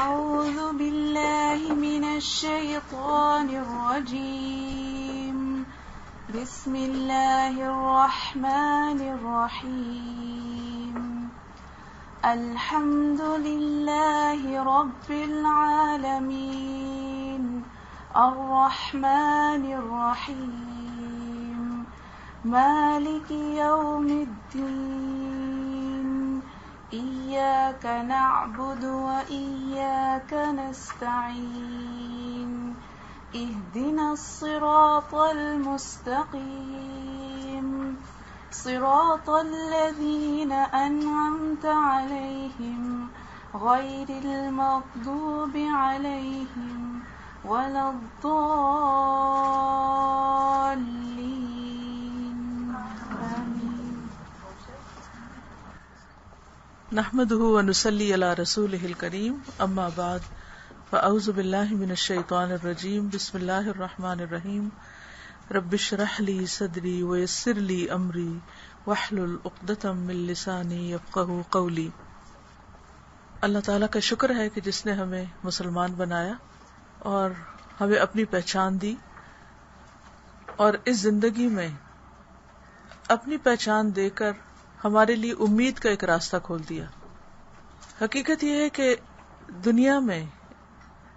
أعوذ بالله من الشيطان الرجيم. بسم الله الرحمن الرحيم. الحمد لله رب العالمين الرحمن الرحيم مالك يوم الدين إياك نعبد وإياك نستعين اهدنا الصراط المستقيم صراط الذين أنعمت عليهم غير المغضوب عليهم ولا الضالين آمين. نحمده ونصلي على رسوله الكريم اما بعد فاعوذ بالله من الشیطان الرجیم بسم اللہ الرحمن الرحیم رب اشرح لي صدری ويسر لي امری واحلل عقدۃ من لسانی یفقهوا قولی. اللہ تعالیٰ کا شکر ہے کہ جس نے ہمیں مسلمان بنایا اور ہمیں اپنی پہچان دی، اور اس زندگی میں اپنی پہچان دے کر ہمارے لیے امید کا ایک راستہ کھول دیا. حقیقت یہ ہے کہ دنیا میں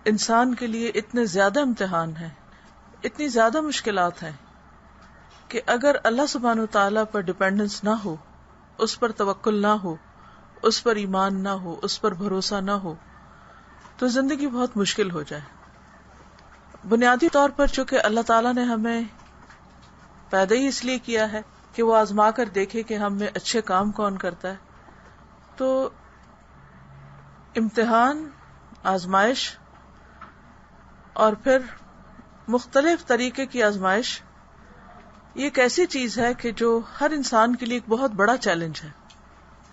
انسان کے لیے اتنے زیادہ امتحان ہیں، اتنی زیادہ مشکلات ہیں کہ اگر اللہ سبحانہ و تعالیٰ پر ڈیپینڈنس نہ ہو، اس پر توکل نہ ہو، اس پر ایمان نہ ہو، اس پر بھروسہ نہ ہو، تو زندگی بہت مشکل ہو جائے. بنیادی طور پر چونکہ اللہ تعالیٰ نے ہمیں پیدا ہی اس لیے کیا ہے کہ وہ آزما کر دیکھے کہ ہم میں اچھے کام کون کرتا ہے، تو امتحان، آزمائش اور پھر مختلف طریقے کی آزمائش یہ ایک ایسی چیز ہے کہ جو ہر انسان کے لیے ایک بہت بڑا چیلنج ہے.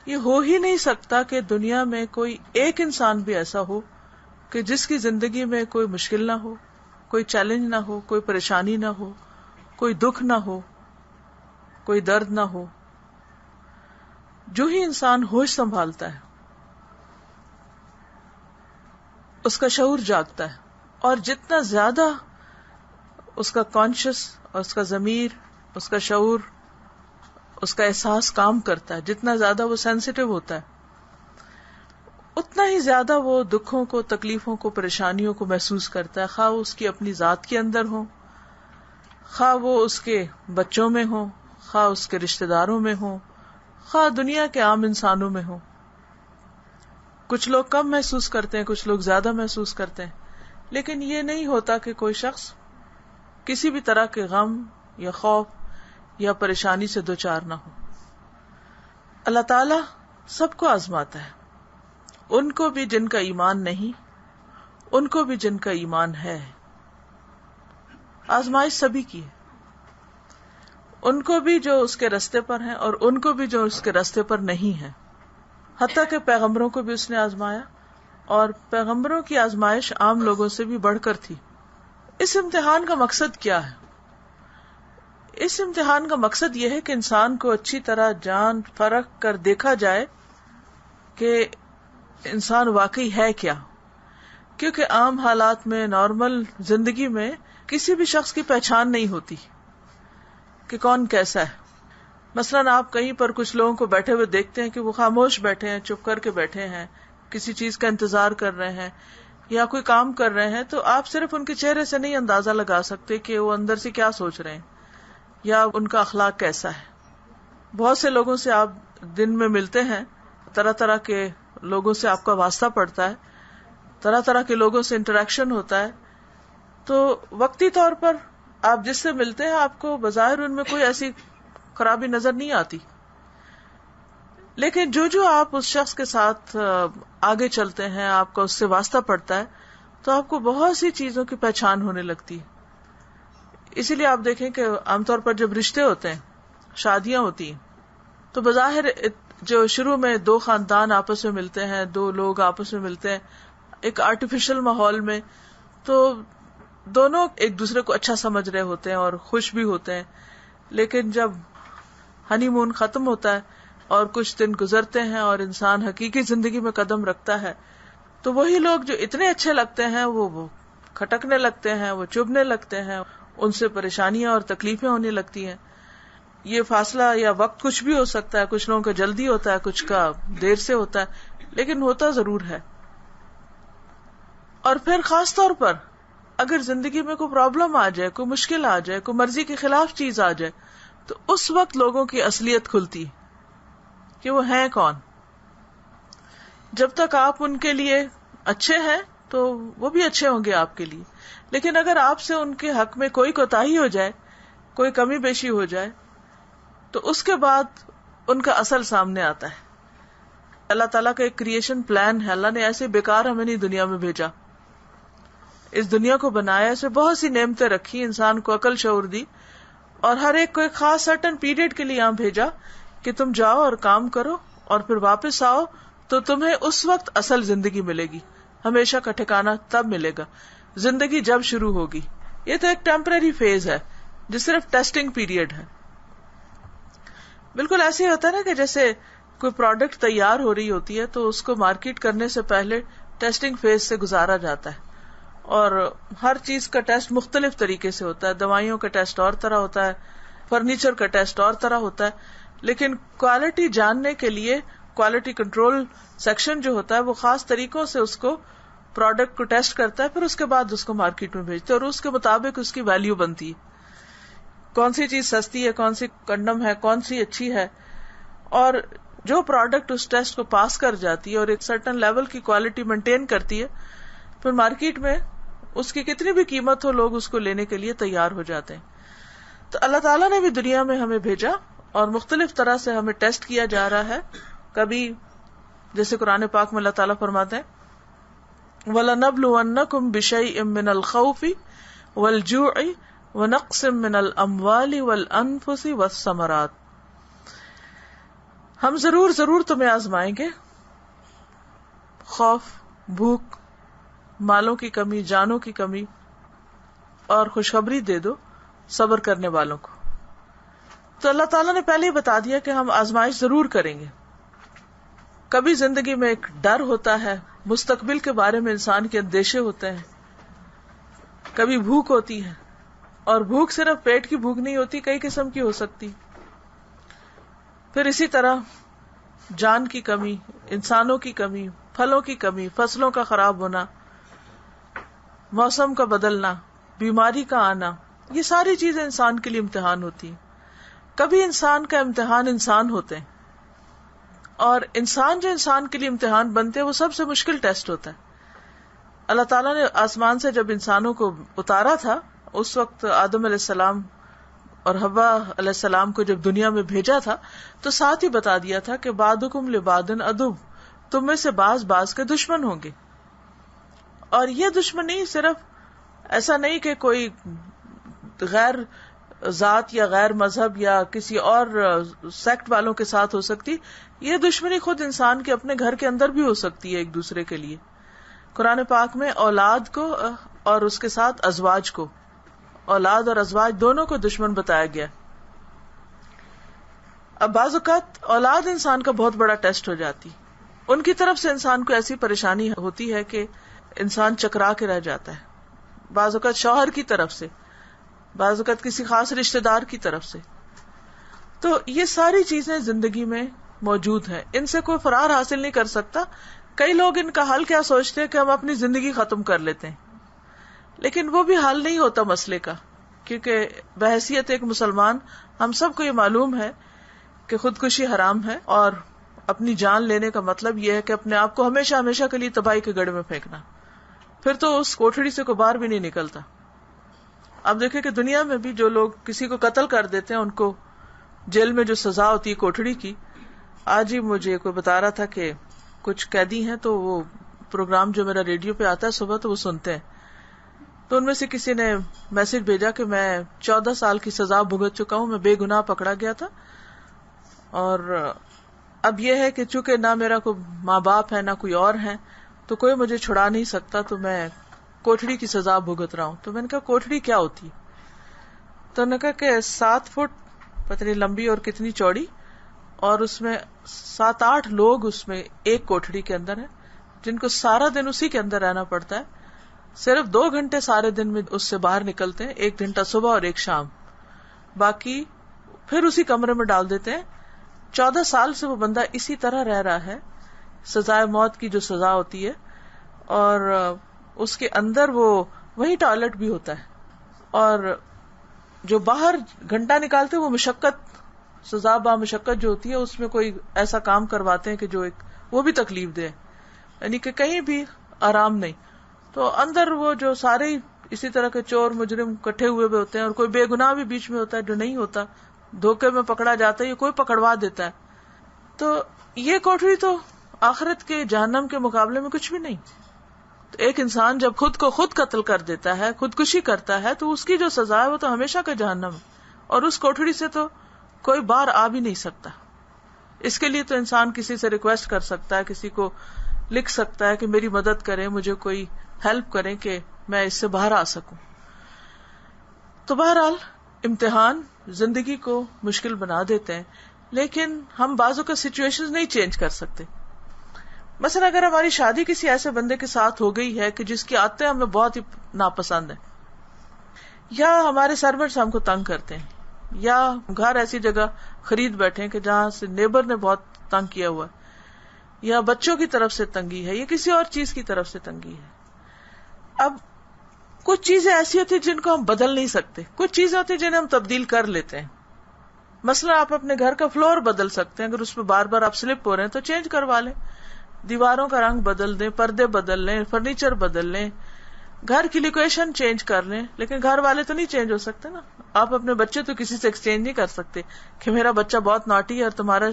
یہ ہو ہی نہیں سکتا کہ دنیا میں کوئی ایک انسان بھی ایسا ہو کہ جس کی زندگی میں کوئی مشکل نہ ہو، کوئی چیلنج نہ ہو، کوئی پریشانی نہ ہو، کوئی دکھ نہ ہو، کوئی درد نہ ہو. جو ہی انسان ہوش سنبھالتا ہے اس کا شعور جاگتا ہے، اور جتنا زیادہ اس کا کانشس، اس کا ضمیر، اس کا شعور، اس کا احساس کام کرتا ہے، جتنا زیادہ وہ سینسیٹیو ہوتا ہے، اتنا ہی زیادہ وہ دکھوں کو، تکلیفوں کو، پریشانیوں کو محسوس کرتا ہے، خواہ وہ اس کی اپنی ذات کے اندر ہو، خواہ وہ اس کے بچوں میں ہو، خواہ اس کے رشتہ داروں میں ہو، خواہ دنیا کے عام انسانوں میں ہو. کچھ لوگ کم محسوس کرتے ہیں، کچھ لوگ زیادہ محسوس کرتے ہیں، لیکن یہ نہیں ہوتا کہ کوئی شخص کسی بھی طرح کے غم یا خوف یا پریشانی سے دوچار نہ ہو. اللہ تعالی سب کو آزماتا ہے، ان کو بھی جن کا ایمان نہیں، ان کو بھی جن کا ایمان ہے. آزمائش سبھی کی ہے، ان کو بھی جو اس کے راستے پر ہیں اور ان کو بھی جو اس کے راستے پر نہیں ہیں. حتیٰ کہ پیغمبروں کو بھی اس نے آزمایا، اور پیغمبروں کی آزمائش عام لوگوں سے بھی بڑھ کر تھی. اس امتحان کا مقصد کیا ہے؟ اس امتحان کا مقصد یہ ہے کہ انسان کو اچھی طرح جان فرق کر دیکھا جائے کہ انسان واقعی ہے کیا. کیونکہ عام حالات میں، نارمل زندگی میں کسی بھی شخص کی پہچان نہیں ہوتی کہ کون کیسا ہے. مثلاً آپ کہیں پر کچھ لوگوں کو بیٹھے ہوئے دیکھتے ہیں کہ وہ خاموش بیٹھے ہیں، چپ کر کے بیٹھے ہیں، کسی چیز کا انتظار کر رہے ہیں یا کوئی کام کر رہے ہیں، تو آپ صرف ان کے چہرے سے نہیں اندازہ لگا سکتے کہ وہ اندر سے کیا سوچ رہے ہیں یا ان کا اخلاق کیسا ہے. بہت سے لوگوں سے آپ دن میں ملتے ہیں، طرح طرح کے لوگوں سے آپ کا واسطہ پڑتا ہے، طرح طرح کے لوگوں سے انٹریکشن ہوتا ہے، تو وقتی طور پر آپ جس سے ملتے ہیں آپ کو بظاہر ان میں کوئی ایسی خرابی نظر نہیں آتی، لیکن جو آپ اس شخص کے ساتھ آگے چلتے ہیں، آپ کا اس سے واسطہ پڑتا ہے، تو آپ کو بہت سی چیزوں کی پہچان ہونے لگتی ہے. اسی لیے آپ دیکھیں کہ عام طور پر جب رشتے ہوتے ہیں، شادیاں ہوتی ہیں، تو بظاہر جو شروع میں دو خاندان آپس میں ملتے ہیں، دو لوگ آپس میں ملتے ہیں ایک آرٹیفیشل ماحول میں، تو دونوں ایک دوسرے کو اچھا سمجھ رہے ہوتے ہیں اور خوش بھی ہوتے ہیں. لیکن جب ہنی مون ختم ہوتا ہے اور کچھ دن گزرتے ہیں اور انسان حقیقی زندگی میں قدم رکھتا ہے، تو وہی لوگ جو اتنے اچھے لگتے ہیں وہ کھٹکنے لگتے ہیں، وہ چبھنے لگتے ہیں، ان سے پریشانیاں اور تکلیفیں ہونے لگتی ہیں. یہ فاصلہ یا وقت کچھ بھی ہو سکتا ہے، کچھ لوگوں کا جلدی ہوتا ہے، کچھ کا دیر سے ہوتا ہے، لیکن ہوتا ضرور ہے. اور پھر خاص طور پر اگر زندگی میں کوئی پرابلم آ جائے، کوئی مشکل آ جائے، کوئی مرضی کے خلاف چیز آ جائے، تو اس وقت لوگوں کی اصلیت کھلتی کہ وہ ہیں کون. جب تک آپ ان کے لیے اچھے ہیں تو وہ بھی اچھے ہوں گے آپ کے لیے، لیکن اگر آپ سے ان کے حق میں کوئی کوتاہی ہو جائے، کوئی کمی بیشی ہو جائے، تو اس کے بعد ان کا اصل سامنے آتا ہے. اللہ تعالیٰ کا ایک کریشن پلان ہے. اللہ نے ایسے بیکار ہمیں نہیں دنیا میں بھیجا. اس دنیا کو بنایا، اس میں بہت سی نعمتیں رکھی، انسان کو عقل شعور دی، اور ہر ایک کو ایک خاص سرٹن پیریڈ کے لیے یہاں بھیجا کہ تم جاؤ اور کام کرو اور پھر واپس آؤ تو تمہیں اس وقت اصل زندگی ملے گی. ہمیشہ کا ٹھکانہ تب ملے گا، زندگی جب شروع ہوگی. یہ تو ایک ٹیمپرری فیز ہے جو صرف ٹیسٹنگ پیریڈ ہے. بالکل ایسے ہی ہوتا ہے نا کہ جیسے کوئی پروڈکٹ تیار ہو رہی ہوتی ہے تو اس کو مارکیٹ کرنے سے پہلے ٹیسٹنگ فیز سے گزارا جاتا ہے، اور ہر چیز کا ٹیسٹ مختلف طریقے سے ہوتا ہے. دوائیوں کا ٹیسٹ اور طرح ہوتا ہے، فرنیچر کا ٹیسٹ اور طرح ہوتا ہے. لیکن کوالٹی جاننے کے لیے کوالٹی کنٹرول سیکشن جو ہوتا ہے وہ خاص طریقوں سے اس کو پروڈکٹ کو ٹیسٹ کرتا ہے، پھر اس کے بعد اس کو مارکیٹ میں بھیجتے ہیں، اور اس کے مطابق اس کی ویلیو بنتی ہے. کون سی چیز سستی ہے، کون سی کنڈم ہے، کون سی اچھی ہے. اور جو پروڈکٹ اس ٹیسٹ کو پاس کر جاتی ہے اور ایک سرٹن لیول کی کوالٹی مینٹین کرتی ہے، پھر مارکیٹ میں اس کی کتنی بھی قیمت ہو لوگ اس کو لینے کے لیے تیار ہو جاتے ہیں. تو اللہ تعالیٰ نے بھی دنیا میں ہمیں بھیجا اور مختلف طرح سے ہمیں ٹیسٹ کیا جا رہا ہے. کبھی جیسے قرآن پاک میں اللہ تعالیٰ فرماتے ہیں وَلَنَبْلُوَنَّكُمْ بِشَيْءٍ مِّنَ الْخَوْفِ وَالْجُوعِ وَنَقْصٍ مِّنَ الْأَمْوَالِ وَالْأَنفُسِ وَالثَّمَرَاتِ. ہم ضرور تمہیں آزمائیں گے، خوف، بھوک، مالوں کی کمی، جانوں کی کمی، اور خوشخبری دے دو صبر کرنے والوں کو. تو اللہ تعالیٰ نے پہلے ہی بتا دیا کہ ہم آزمائش ضرور کریں گے. کبھی زندگی میں ایک ڈر ہوتا ہے، مستقبل کے بارے میں انسان کے اندیشے ہوتے ہیں. کبھی بھوک ہوتی ہے، اور بھوک صرف پیٹ کی بھوک نہیں ہوتی، کئی قسم کی ہو سکتی. پھر اسی طرح جان کی کمی، انسانوں کی کمی، پھلوں کی کمی، فصلوں کا خراب ہونا، موسم کا بدلنا، بیماری کا آنا، یہ ساری چیزیں انسان کے لیے امتحان ہوتی ہیں. کبھی انسان کا امتحان انسان ہوتے ہیں، اور انسان جو انسان کے لیے امتحان بنتے ہیں وہ سب سے مشکل ٹیسٹ ہوتا ہے. اللہ تعالیٰ نے آسمان سے جب انسانوں کو اتارا تھا، اس وقت آدم علیہ السلام اور حوا علیہ السلام کو جب دنیا میں بھیجا تھا تو ساتھ ہی بتا دیا تھا کہ بعضکم لبعض عدو، تم میں سے بعض کے دشمن ہوں گے. اور یہ دشمنی صرف ایسا نہیں کہ کوئی غیر ذات یا غیر مذہب یا کسی اور سیکٹ والوں کے ساتھ ہو سکتی، یہ دشمنی خود انسان کے اپنے گھر کے اندر بھی ہو سکتی ہے ایک دوسرے کے لیے. قرآن پاک میں اولاد کو اور اس کے ساتھ ازواج کو، اولاد اور ازواج دونوں کو دشمن بتایا گیا. اب بعض اوقات اولاد انسان کا بہت بڑا ٹیسٹ ہو جاتی، ان کی طرف سے انسان کو ایسی پریشانی ہوتی ہے کہ انسان چکرا کے رہ جاتا ہے. بعض اوقات شوہر کی طرف سے، بعض اوقات کسی خاص رشتہ دار کی طرف سے. تو یہ ساری چیزیں زندگی میں موجود ہیں، ان سے کوئی فرار حاصل نہیں کر سکتا. کئی لوگ ان کا حل کیا سوچتے ہیں کہ ہم اپنی زندگی ختم کر لیتے ہیں، لیکن وہ بھی حل نہیں ہوتا مسئلے کا، کیونکہ بحیثیت ایک مسلمان ہم سب کو یہ معلوم ہے کہ خودکشی حرام ہے، اور اپنی جان لینے کا مطلب یہ ہے کہ اپنے آپ کو ہمیشہ ہمیشہ کے لیے تباہی کے گڑھے میں پھینکنا. پھر تو اس کوٹھڑی سے کوئی باہر بھی نہیں نکلتا. اب دیکھیں کہ دنیا میں بھی جو لوگ کسی کو قتل کر دیتے ہیں ان کو جیل میں جو سزا ہوتی ہے کوٹھڑی کی. آج ہی مجھے کوئی بتا رہا تھا کہ کچھ قیدی ہیں تو وہ پروگرام جو میرا ریڈیو پہ آتا ہے صبح تو وہ سنتے ہیں، تو ان میں سے کسی نے میسج بھیجا کہ میں 14 سال کی سزا بھگت چکا ہوں، میں بے گناہ پکڑا گیا تھا، اور اب یہ ہے کہ چونکہ نہ میرا کوئی ماں باپ ہے نہ کوئی اور ہے تو کوئی مجھے چھڑا نہیں سکتا، تو میں کوٹھڑی کی سزا بھگت رہا ہوں. تو میں نے کہا کوٹھڑی کیا ہوتی؟ تو انہوں نے کہا کہ 7 فٹ پتہ نہیں لمبی اور کتنی چوڑی، اور اس میں 7-8 لوگ اس میں ایک کوٹھڑی کے اندر ہیں، جن کو سارا دن اسی کے اندر رہنا پڑتا ہے، صرف 2 گھنٹے سارے دن میں اس سے باہر نکلتے ہیں، 1 گھنٹہ صبح اور 1 شام، باقی پھر اسی کمرے میں ڈال دیتے ہیں. 14 سال سے وہ بندہ اسی طرح رہ رہا ہے، سزائے موت کی جو سزا ہوتی ہے، اور اس کے اندر وہ وہی ٹوائلٹ بھی ہوتا ہے، اور جو باہر گھنٹہ نکالتے وہ مشقت، سزا با مشقت جو ہوتی ہے، اس میں کوئی ایسا کام کرواتے ہیں کہ جو وہ بھی تکلیف دے، یعنی کہ کہیں بھی آرام نہیں. تو اندر وہ جو سارے اسی طرح کے چور مجرم کٹھے ہوئے بھی ہوتے ہیں، اور کوئی بے گناہ بھی بیچ میں ہوتا ہے جو نہیں ہوتا، دھوکے میں پکڑا جاتا ہے، یہ کوئی پکڑوا دیتا ہے. تو یہ کوٹھری تو آخرت کے جہنم کے مقابلے میں کچھ بھی نہیں. تو ایک انسان جب خود کو خود قتل کر دیتا ہے، خودکشی کرتا ہے، تو اس کی جو سزا ہے وہ تو ہمیشہ کا جہنم ہے، اور اس کوٹھری سے تو کوئی باہر آ بھی نہیں سکتا. اس کے لیے تو انسان کسی سے ریکویسٹ کر سکتا ہے، کسی کو لکھ سکتا ہے کہ میری مدد کریں، مجھے کوئی ہیلپ کریں کہ میں اس سے باہر آ سکوں. تو بہرحال امتحان زندگی کو مشکل بنا دیتے ہیں، لیکن ہم بعضوں کا سچویشن نہیں چینج کر سکتے. مثلا اگر ہماری شادی کسی ایسے بندے کے ساتھ ہو گئی ہے کہ جس کی عادتیں ہمیں بہت ہی ناپسند ہیں، یا ہمارے سرورز ہم کو تنگ کرتے ہیں، یا گھر ایسی جگہ خرید بیٹھے کہ جہاں سے نیبر نے بہت تنگ کیا ہوا ہے، یا بچوں کی طرف سے تنگی ہے، یا کسی اور چیز کی طرف سے تنگی ہے. اب کچھ چیزیں ایسی ہوتی ہیں جن کو ہم بدل نہیں سکتے، کچھ چیزیں ہوتی ہیں جنہیں ہم تبدیل کر لیتے ہیں. مثلا آپ اپنے گھر کا فلور بدل سکتے ہیں، اگر اس پہ بار بار آپ سلپ ہو رہے ہیں تو چینج کروا لیں، دیواروں کا رنگ بدل دیں، پردے بدل لیں، فرنیچر بدل لیں، گھر کی لوکیشن چینج کر لیں. لیکن گھر والے تو نہیں چینج ہو سکتے نا. آپ اپنے بچے تو کسی سے ایکسچینج نہیں کر سکتے کہ میرا بچہ بہت ناٹی ہے اور تمہارا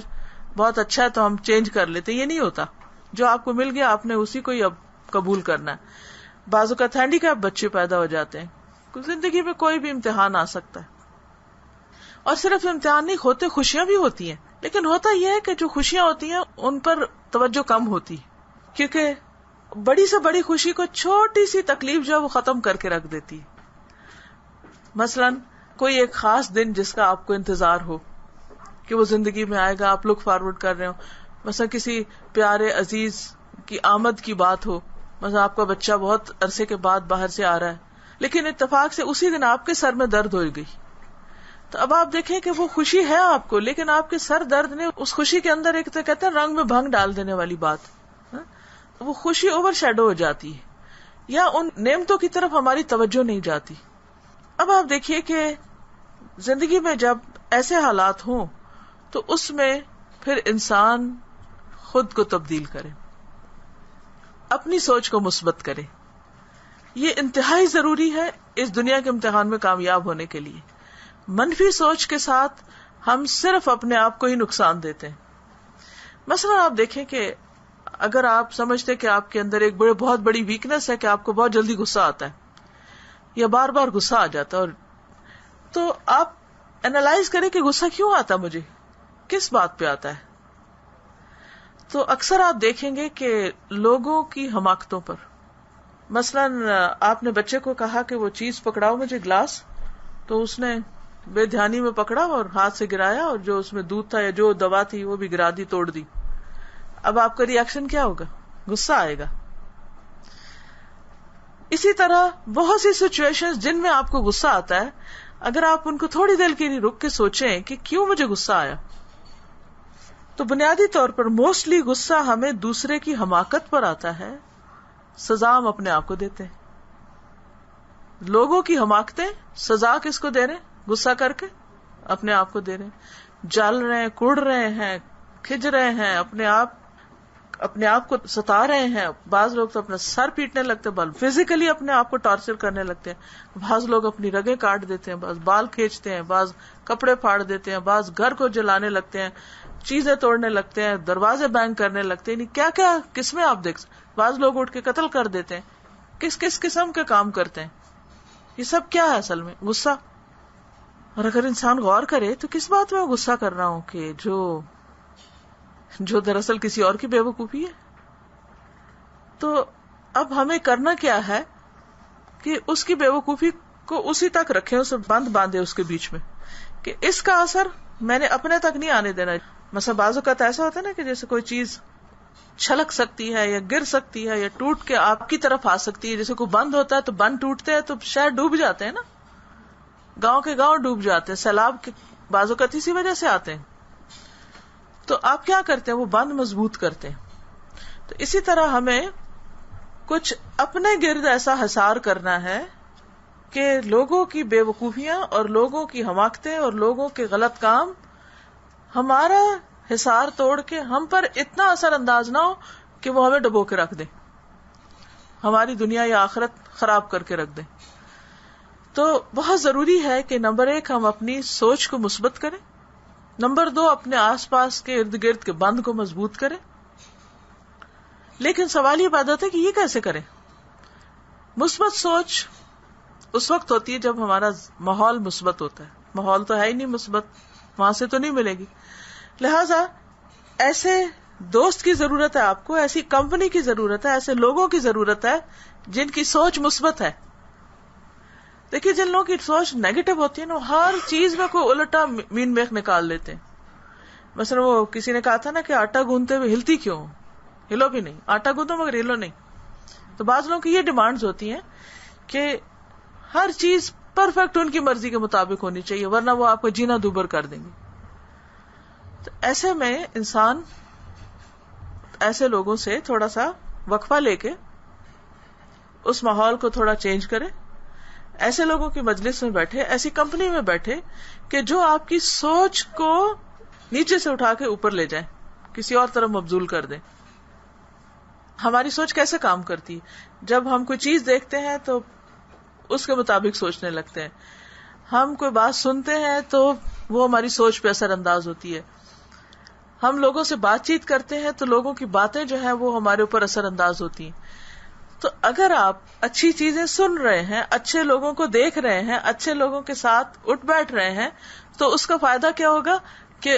بہت اچھا ہے تو ہم چینج کر لیتے. یہ نہیں ہوتا. جو آپ کو مل گیا آپ نے اسی کو ہی اب قبول کرنا ہے. بعض اوقات ہینڈی کیپ بچے پیدا ہو جاتے ہیں. زندگی میں کوئی بھی امتحان آ سکتا ہے، اور صرف امتحان نہیں ہوتے، خوشیاں بھی ہوتی ہیں. لیکن ہوتا یہ ہے کہ جو خوشیاں ہوتی ہیں ان پر توجہ کم ہوتی، کیونکہ بڑی سے بڑی خوشی کو چھوٹی سی تکلیف جو ہے وہ ختم کر کے رکھ دیتی. مثلا کوئی ایک خاص دن جس کا آپ کو انتظار ہو کہ وہ زندگی میں آئے گا، آپ لک فارورڈ کر رہے ہو. مثلا کسی پیارے عزیز کی آمد کی بات ہو، مثلا آپ کا بچہ بہت عرصے کے بعد باہر سے آ رہا ہے، لیکن اتفاق سے اسی دن آپ کے سر میں درد ہو گئی. تو اب آپ دیکھیں کہ وہ خوشی ہے آپ کو، لیکن آپ کے سر درد نے اس خوشی کے اندر ایک تو کہتے ہیں رنگ میں بھنگ ڈال دینے والی بات، وہ خوشی اوور شیڈو ہو جاتی ہے، یا ان نعمتوں کی طرف ہماری توجہ نہیں جاتی. اب آپ دیکھیے کہ زندگی میں جب ایسے حالات ہوں تو اس میں پھر انسان خود کو تبدیل کرے، اپنی سوچ کو مثبت کرے. یہ انتہائی ضروری ہے اس دنیا کے امتحان میں کامیاب ہونے کے لیے. منفی سوچ کے ساتھ ہم صرف اپنے آپ کو ہی نقصان دیتے ہیں. مثلا آپ دیکھیں کہ اگر آپ سمجھتے کہ آپ کے اندر ایک بہت بڑی ویکنس ہے کہ آپ کو بہت جلدی غصہ آتا ہے یا بار بار غصہ آ جاتا ہے، اور تو آپ اینالائز کریں کہ غصہ کیوں آتا مجھے، کس بات پہ آتا ہے. تو اکثر آپ دیکھیں گے کہ لوگوں کی حماقتوں پر. مثلا آپ نے بچے کو کہا کہ وہ چیز پکڑاؤ مجھے گلاس، تو اس نے بے دھیانی میں پکڑا اور ہاتھ سے گرایا، اور جو اس میں دودھ تھا یا جو دوا تھی وہ بھی گرا دی، توڑ دی. اب آپ کا ری ایکشن کیا ہوگا؟ غصہ آئے گا. اسی طرح بہت سی سچویشن جن میں آپ کو غصہ آتا ہے، اگر آپ ان کو تھوڑی دیر کے لیے رک کے سوچیں کہ کیوں مجھے غصہ آیا، تو بنیادی طور پر موسٹلی غصہ ہمیں دوسرے کی حماقت پر آتا ہے، سزا ہم اپنے آپ کو دیتے ہیں. لوگوں کی حماقتیں سزا کس کو دے رہے ہیں؟ غصہ کر کے اپنے آپ کو دے رہے ہیں. جل رہے ہیں، کڑ رہے ہیں، کھج رہے ہیں، اپنے آپ کو ستا رہے ہیں. بعض لوگ تو اپنا سر پیٹنے لگتے ہیں، فزیکلی اپنے آپ کو ٹارچر کرنے لگتے ہیں. بعض لوگ اپنی رگیں کاٹ دیتے ہیں، بعض بال کھینچتے ہیں، بعض کپڑے پھاڑ دیتے ہیں، بعض گھر کو جلانے لگتے ہیں، چیزیں توڑنے لگتے ہیں، دروازے بینگ کرنے لگتے ہیں. کیا کیا قسمیں آپ دیکھ. بعض لوگ اٹھ کے قتل کر دیتے ہیں. کس قسم کے کام کرتے ہیں. یہ سب کیا ہے اصل میں؟ غصہ. اور اگر انسان غور کرے تو کس بات میں غصہ کر رہا ہوں کہ جو دراصل کسی اور کی بے وقوفی ہے. تو اب ہمیں کرنا کیا ہے کہ اس کی بے وقوفی کو اسی تک رکھیں، اسے بند باندھے اس کے بیچ میں، کہ اس کا اثر میں نے اپنے تک نہیں آنے دینا. مثلا بعض اوقات ایسا ہوتا ہے نا کہ جیسے کوئی چیز چھلک سکتی ہے یا گر سکتی ہے یا ٹوٹ کے آپ کی طرف آ سکتی ہے. جیسے کوئی بند ہوتا ہے تو بند ٹوٹتے ہیں تو شہر ڈوب جاتے ہیں نا, گاؤں کے گاؤں ڈوب جاتے ہیں, سیلاب کے بازو کا اسی وجہ سے آتے ہیں. تو آپ کیا کرتے ہیں, وہ بند مضبوط کرتے ہیں. تو اسی طرح ہمیں کچھ اپنے گرد ایسا حصار کرنا ہے کہ لوگوں کی بے وقوفیاں اور لوگوں کی حماقتیں اور لوگوں کے غلط کام ہمارا حصار توڑ کے ہم پر اتنا اثر انداز نہ ہو کہ وہ ہمیں ڈبو کے رکھ دیں, ہماری دنیا یا آخرت خراب کر کے رکھ دیں. تو بہت ضروری ہے کہ نمبر 1 ہم اپنی سوچ کو مثبت کریں, نمبر 2 اپنے آس پاس کے ارد گرد کے بند کو مضبوط کریں. لیکن سوال یہ پیدا ہوتا ہے کہ یہ کیسے کریں. مثبت سوچ اس وقت ہوتی ہے جب ہمارا ماحول مثبت ہوتا ہے. ماحول تو ہے ہی نہیں مثبت, وہاں سے تو نہیں ملے گی. لہذا ایسے دوست کی ضرورت ہے آپ کو, ایسی کمپنی کی ضرورت ہے, ایسے لوگوں کی ضرورت ہے جن کی سوچ مثبت ہے. دیکھیے جن لوگوں کی سوچ نیگیٹو ہوتی ہے نا, ہر چیز میں کوئی الٹا مین میخ نکال لیتے ہیں. مثلا وہ کسی نے کہا تھا نا کہ آٹا گوندتے ہوئے ہلتی کیوں, ہلو بھی نہیں, آٹا گوندو مگر ہلو نہیں. تو بعض لوگوں کی یہ ڈیمانڈز ہوتی ہیں کہ ہر چیز پرفیکٹ ان کی مرضی کے مطابق ہونی چاہیے, ورنہ وہ آپ کو جینا دوبر کر دیں گے. تو ایسے میں انسان ایسے لوگوں سے تھوڑا سا وقفہ لے کے اس ماحول کو تھوڑا چینج کرے, ایسے لوگوں کی مجلس میں بیٹھے, ایسی کمپنی میں بیٹھے کہ جو آپ کی سوچ کو نیچے سے اٹھا کے اوپر لے جائیں, کسی اور طرف مبذول کر دیں. ہماری سوچ کیسے کام کرتی ہے؟ جب ہم کوئی چیز دیکھتے ہیں تو اس کے مطابق سوچنے لگتے ہیں. ہم کوئی بات سنتے ہیں تو وہ ہماری سوچ پہ اثر انداز ہوتی ہے. ہم لوگوں سے بات چیت کرتے ہیں تو لوگوں کی باتیں جو ہیں وہ ہمارے اوپر اثر انداز ہوتی ہیں. تو اگر آپ اچھی چیزیں سن رہے ہیں, اچھے لوگوں کو دیکھ رہے ہیں, اچھے لوگوں کے ساتھ اٹھ بیٹھ رہے ہیں, تو اس کا فائدہ کیا ہوگا کہ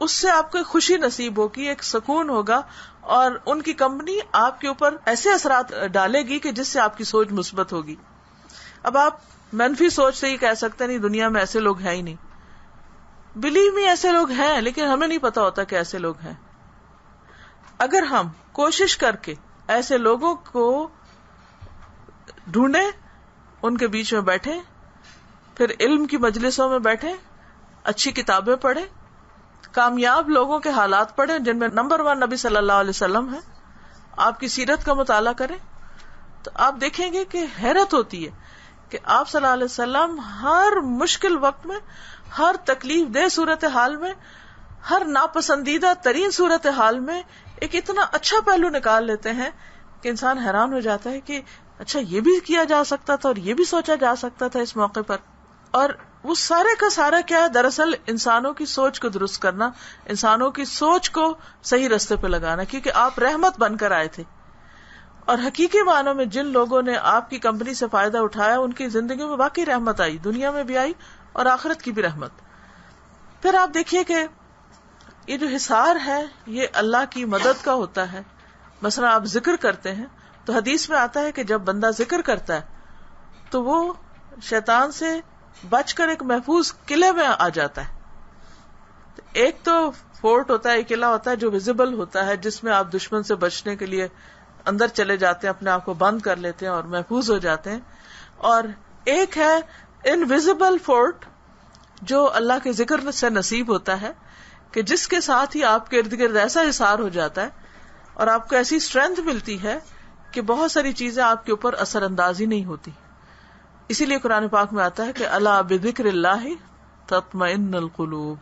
اس سے آپ کو خوشی نصیب ہوگی, ایک سکون ہوگا, اور ان کی کمپنی آپ کے اوپر ایسے اثرات ڈالے گی کہ جس سے آپ کی سوچ مثبت ہوگی. اب آپ منفی سوچ سے ہی کہہ سکتے نہیں دنیا میں ایسے لوگ ہیں ہی نہیں. بلیو می ایسے لوگ ہیں, لیکن ہمیں نہیں پتا ہوتا کہ ایسے لوگ ہیں. اگر ہم کوشش کر کے ایسے لوگوں کو ڈھونڈیں, ان کے بیچ میں بیٹھیں, پھر علم کی مجلسوں میں بیٹھیں, اچھی کتابیں پڑھیں, کامیاب لوگوں کے حالات پڑھیں جن میں نمبر 1 نبی صلی اللہ علیہ وسلم ہے, آپ کی سیرت کا مطالعہ کریں, تو آپ دیکھیں گے کہ حیرت ہوتی ہے کہ آپ صلی اللہ علیہ وسلم ہر مشکل وقت میں, ہر تکلیف دہ صورتحال میں, ہر ناپسندیدہ ترین صورتحال میں ایک اتنا اچھا پہلو نکال لیتے ہیں کہ انسان حیران ہو جاتا ہے کہ اچھا یہ بھی کیا جا سکتا تھا اور یہ بھی سوچا جا سکتا تھا اس موقع پر. اور وہ سارے کا سارا کیا ہے, دراصل انسانوں کی سوچ کو درست کرنا, انسانوں کی سوچ کو صحیح رستے پہ لگانا, کیونکہ آپ رحمت بن کر آئے تھے. اور حقیقی معنوں میں جن لوگوں نے آپ کی کمپنی سے فائدہ اٹھایا ان کی زندگی میں واقعی رحمت آئی, دنیا میں بھی آئی اور آخرت کی بھی رحمت. پھر آپ دیکھیے کہ یہ جو حصار ہے یہ اللہ کی مدد کا ہوتا ہے. مثلا آپ ذکر کرتے ہیں تو حدیث میں آتا ہے کہ جب بندہ ذکر کرتا ہے تو وہ شیطان سے بچ کر ایک محفوظ قلعے میں آ جاتا ہے. ایک تو فورٹ ہوتا ہے, ایک قلعہ ہوتا ہے جو ویزیبل ہوتا ہے, جس میں آپ دشمن سے بچنے کے لیے اندر چلے جاتے ہیں, اپنے آپ کو بند کر لیتے ہیں اور محفوظ ہو جاتے ہیں. اور ایک ہے انویزیبل فورٹ جو اللہ کے ذکر سے نصیب ہوتا ہے, کہ جس کے ساتھ ہی آپ کے ارد گرد ایسا حصار ہو جاتا ہے اور آپ کو ایسی اسٹرینتھ ملتی ہے کہ بہت ساری چیزیں آپ کے اوپر اثر انداز ہی نہیں ہوتی. اسی لیے قرآن پاک میں آتا ہے کہ الا بذکر اللہ تطمئن القلوب,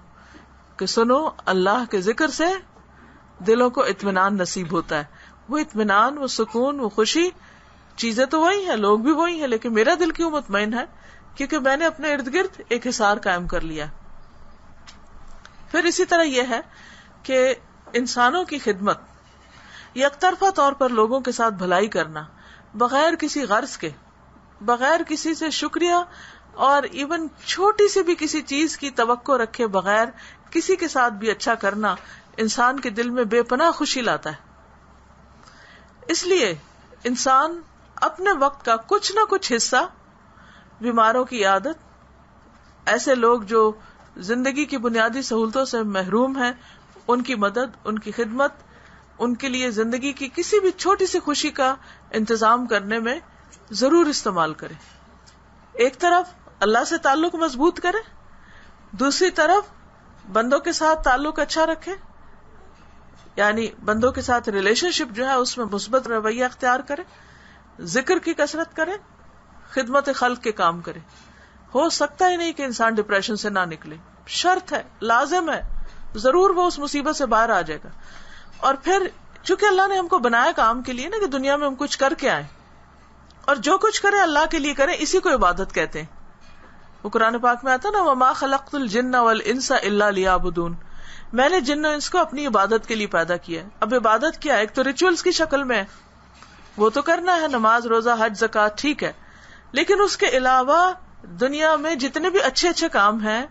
کہ سنو اللہ کے ذکر سے دلوں کو اطمینان نصیب ہوتا ہے. وہ اطمینان, وہ سکون, وہ خوشی, چیزیں تو وہی ہیں, لوگ بھی وہی ہیں, لیکن میرا دل کیوں مطمئن ہے, کیونکہ میں نے اپنے ارد گرد ایک حصار قائم کر لیا. پھر اسی طرح یہ ہے کہ انسانوں کی خدمت, یک طرفہ طور پر لوگوں کے ساتھ بھلائی کرنا, بغیر کسی غرض کے, بغیر کسی سے شکریہ اور ایون چھوٹی سی بھی کسی چیز کی توقع رکھے بغیر کسی کے ساتھ بھی اچھا کرنا انسان کے دل میں بے پناہ خوشی لاتا ہے. اس لیے انسان اپنے وقت کا کچھ نہ کچھ حصہ بیماروں کی عیادت, ایسے لوگ جو زندگی کی بنیادی سہولتوں سے محروم ہیں ان کی مدد, ان کی خدمت, ان کے لیے زندگی کی کسی بھی چھوٹی سی خوشی کا انتظام کرنے میں ضرور استعمال کرے. ایک طرف اللہ سے تعلق مضبوط کرے، دوسری طرف بندوں کے ساتھ تعلق اچھا رکھے، یعنی بندوں کے ساتھ ریلیشن شپ جو ہے اس میں مثبت رویہ اختیار کرے، ذکر کی کثرت کرے، خدمت خلق کے کام کرے. ہو سکتا ہی نہیں کہ انسان ڈپریشن سے نہ نکلے، شرط ہے، لازم ہے، ضرور وہ اس مصیبت سے باہر آ جائے گا. اور پھر چونکہ اللہ نے ہم کو بنایا کام کے لیے نا، کہ دنیا میں ہم کچھ کر کے آئے، اور جو کچھ کرے اللہ کے لیے کرے، اسی کو عبادت کہتے ہیں. وہ قرآن پاک میں آتا نا، وَمَا خَلَقْتُ الْجِنَّ وَالْإِنسَ إِلَّا لِيَعْبُدُونَ، میں نے جن و انس کو اپنی عبادت کے لیے پیدا کیا ہے. اب عبادت کیا ہے؟ ایک تو ریچولز کی شکل میں ہے، وہ تو کرنا ہے، نماز روزہ حج زکوٰۃ، ٹھیک ہے، لیکن اس کے علاوہ دنیا میں جتنے بھی اچھے اچھے کام ہیں،